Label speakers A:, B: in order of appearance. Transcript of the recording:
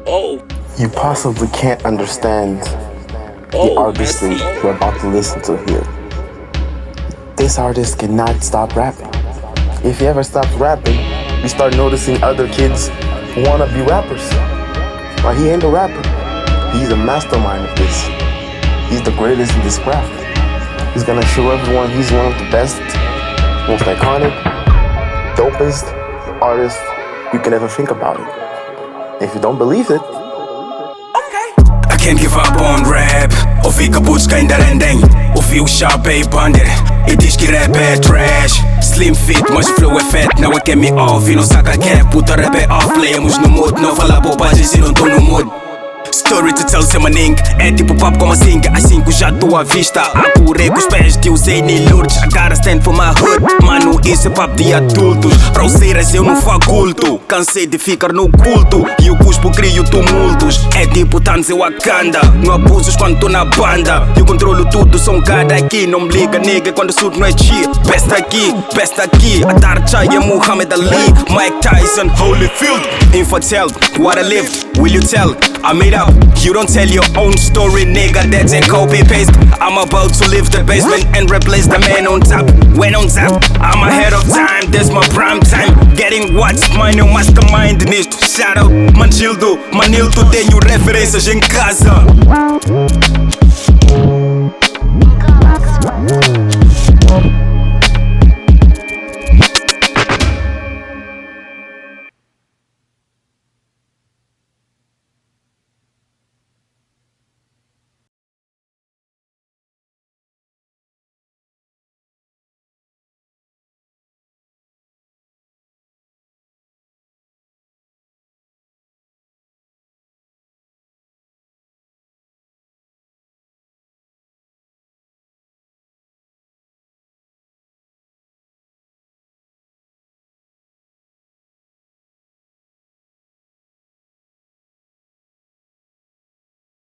A: Oh,
B: You possibly can't understand the artistry you're about to listen to here. This artist cannot stop rapping. If he ever stops rapping, you start noticing other kids who wanna be rappers. But he ain't a rapper. He's a mastermind of this. He's the greatest in this craft. He's gonna show everyone he's one of the best, most iconic, dopest artists you can ever think about it. If you don't believe it,
C: I can't give up on rap. Of ik kapot schijn de rending. Of eu chapei bander. E diz que rap é trash. Slim fit, mas flow é fat. Now I get me off e não saca cap. Puta rap é off, playamos no mood. Não fala bobagem se não tô no mood. Story to tell sem maning. É tipo papo como assim. Assim que já tô à vista. Apurei com os pés que usei nem Lourdes. I gotta stand for my hood. Mano, isso é papo de adultos. Roseiras eu não faculto. Cansei de ficar no culto. E o cuspo crio tumultos. É tipo Tanze Wakanda. Não abusos quando tô na banda. Eu controlo tudo, sou um cara aqui. Não me liga, nigga, quando surto não é chi. Best aqui. A dar chai é Muhammad Ali. Mike Tyson, Holyfield. Infotel, what I lived, will you tell? I made up, you don't tell your own story, nigga, that's a copy-paste. I'm about to leave the basement and replace the man on top. When on top, I'm ahead of time, that's my prime time. Getting what's mine, eu mastermind nisto. Shout out, Manchildo, Manilto, tenho referências em casa.